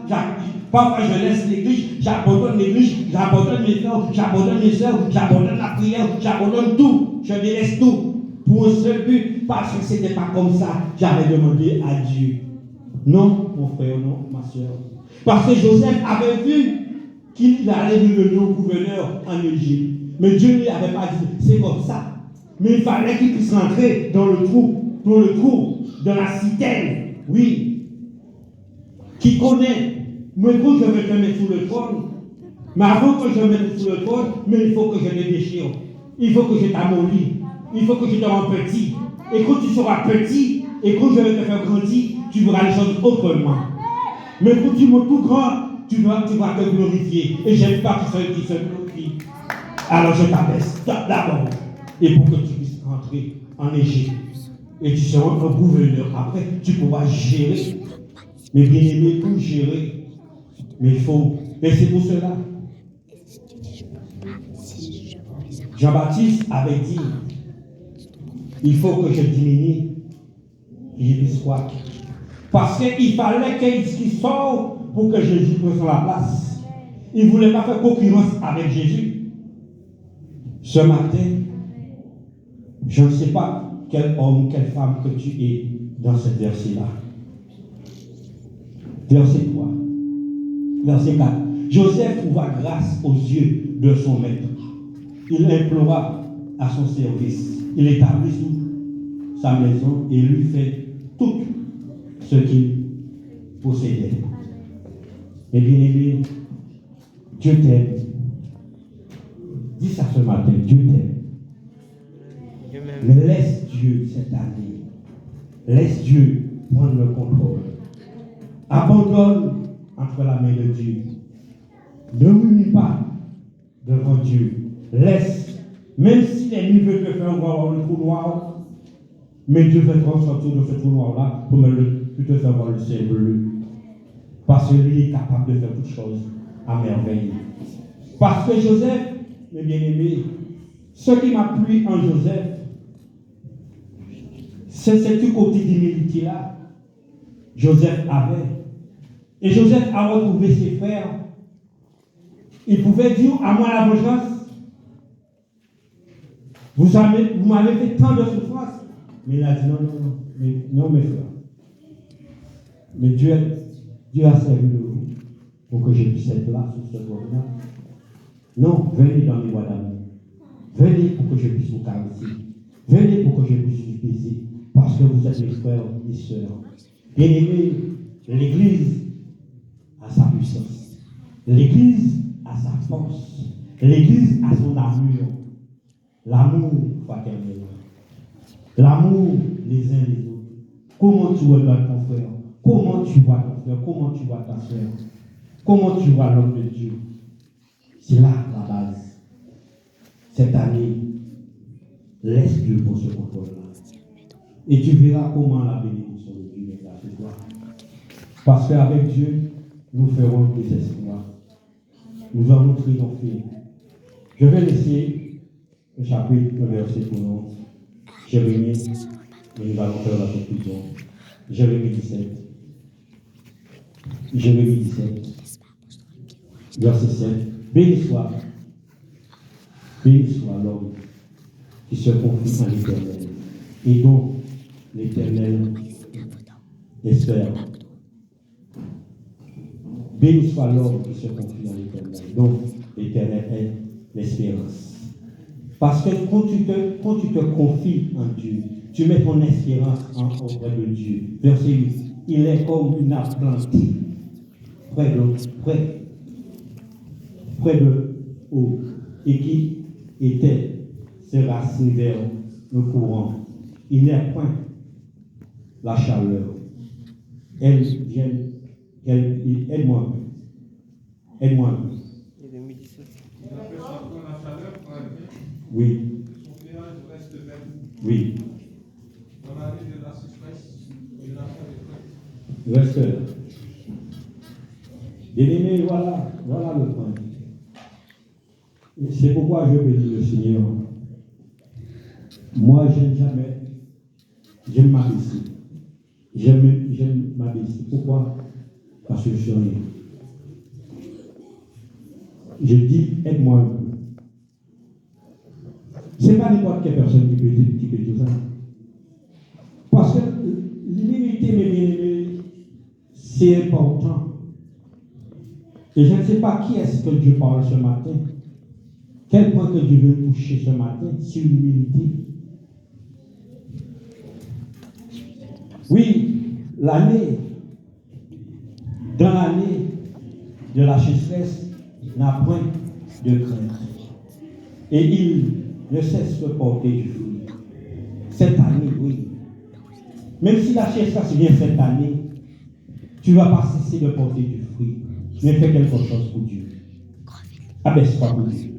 A: parfois je laisse l'église, j'abandonne mes frères, j'abandonne mes soeurs, j'abandonne la prière, j'abandonne tout, je délaisse tout pour un seul but, parce que ce n'était pas comme ça, j'avais demandé à Dieu. Non, mon frère, non, ma soeur. Parce que Joseph avait vu qu'il allait devenir gouverneur en Égypte. Mais Dieu ne lui avait pas dit, c'est comme ça. Mais il fallait qu'il puisse rentrer dans le trou, dans la citerne. Oui. Qui connaît. Mais quand je vais te mettre sous le trône, mais avant que je me mette sous le trône, mais il faut que je te déchire. Il faut que je t'amollis. Il faut que je te rende petit. Et quand tu seras petit, et quand je vais te faire grandir, tu verras les choses autrement. Mais quand tu montes tout grand, tu vas te glorifier. Et j'aime pas qui se glorifie. Alors je t'abaisse d'abord. Et pour que tu puisses rentrer en Égypte. Et tu seras un gouverneur. Après, tu pourras gérer. Mais bien aimé, pour gérer. Mais il faut. Et c'est pour cela. Jean-Baptiste avait dit, il faut que je diminue, qu'il puisse croître. Parce qu'il fallait qu'il sorte pour que Jésus prenne la place. Il ne voulait pas faire concurrence avec Jésus. Ce matin, je ne sais pas quel homme, quelle femme que tu es dans ce verset-là. Verset 3. Verset 4. Joseph trouva grâce aux yeux de son maître. Il implora à son service. Il établit sous sa maison et lui fait tout ce qu'il possédait. Et bien aimé, Dieu t'aime. Dis ça ce matin, Dieu t'aime. Mais laisse Dieu cette année. Laisse Dieu prendre le contrôle. Abandonne entre la main de Dieu. Ne m'unis pas devant Dieu. Laisse, même si l'ennemi veut te faire voir le trou noir, mais Dieu veut te sortir de ce trou noir-là pour te faire voir le ciel bleu. Parce que lui est capable de faire toutes choses à merveille. Parce que Joseph, mes bien-aimés, ce qui m'a plu en Joseph, c'est ce côté d'humilité-là. Joseph avait. Et Joseph a retrouvé ses frères. Il pouvait dire à moi la vengeance. Vous m'avez fait tant de souffrance. Mais il a dit non, mes frères. Mais Dieu a servi de vous pour que je puisse être là sur ce bord-là. Non, venez dans mes voies d'amour. Venez pour que je puisse vous caresser. Venez pour que je puisse vous baiser. Parce que vous êtes mes frères et sœurs. Bien-aimés, l'Église a sa puissance. L'Église a sa force. L'Église a son armure. L'amour fraternel. L'amour les uns les autres. Comment tu regardes ton frère? Comment tu vois ton frère? Comment tu vois ta soeur? Comment tu vois l'homme de Dieu? C'est là la base. Cette année, laisse Dieu pour ce contrôle-là. Et tu verras comment la bénédiction de Dieu est là ce soir. Parce qu'avec Dieu, nous ferons des espoirs. Nous allons triompher. Je vais laisser le chapitre, le verset pour nous. Jérémie, et nous allons faire la conclusion. Jérémie 17. Jérémie 17. Verset 7. Béni soit l'homme qui se confie en l'Éternel et dont l'Éternel espère. Béni soit l'homme qui se confie en l'Éternel, dont l'Éternel est l'espérance. Parce que quand tu te confies en Dieu, tu mets ton espérance auprès de Dieu. Verset 8. Il est comme une arbre plantée près de l'eau et qui était ses racines vers le courant. Il n'est point la chaleur. Aide-moi un peu. Aide-moi un peu. Oui.
C: Son feuillage reste vert.
A: Oui.
C: Dans la rue de la sécheresse, il n'a pas de feuilles.
A: Reste là. Bien-aimé, voilà le point. C'est pourquoi je bénis le Seigneur. Moi, j'aime m'abaisser. J'aime m'abaisser. Pourquoi? Parce que je suis rien. Je dis, aide-moi un peu. Ce n'est pas n'importe quelle personne qui peut dire ça. Parce que l'humilité, mes bien-aimés, c'est important. Et je ne sais pas qui est-ce que Dieu parle ce matin. Quel point que Dieu veut toucher ce matin sur l'humilité. Oui, dans l'année de la sécheresse, n'a point de crainte. Et il ne cesse de porter du fruit. Cette année, oui. Même si la sécheresse vient cette année, tu ne vas pas cesser de porter du fruit. Mais fais quelque chose pour Dieu. Abaisse-toi pour Dieu.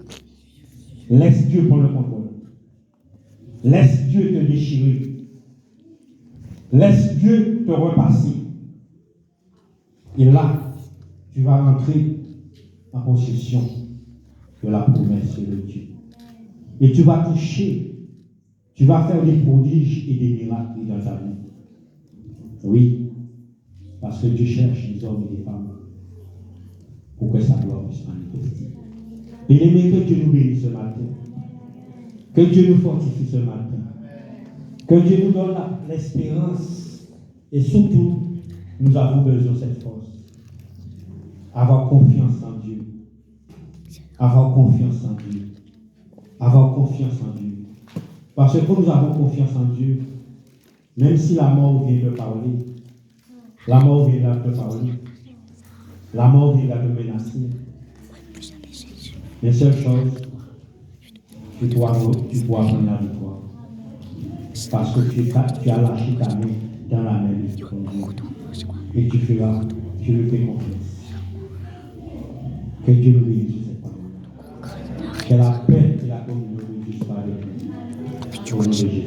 A: Laisse Dieu prendre le contrôle. Laisse Dieu te déchirer. Laisse Dieu te repasser. Et là, tu vas rentrer en possession de la promesse de Dieu. Et tu vas toucher, tu vas faire des prodiges et des miracles dans ta vie. Oui, parce que Dieu cherche des hommes et des femmes pour que sa gloire puisse manifester. Et aimez que Dieu nous bénisse ce matin. Que Dieu nous fortifie ce matin. Que Dieu nous donne l'espérance. Et surtout, nous avons besoin de cette force. Avoir confiance en Dieu. Avoir confiance en Dieu. Avoir confiance en Dieu. Parce que quand nous avons confiance en Dieu, même si la mort vient de parler, la mort vient de te parler, la mort vient de te menacer, les seules choses, tu dois prendre la victoire. Parce que tu as lâché ta main dans la main de ton Dieu. Et tu le fais confiance. Que Dieu nous bénisse sur cette parole. Que la paix et la communion de Dieu soient avec nous. Au nom de Jésus.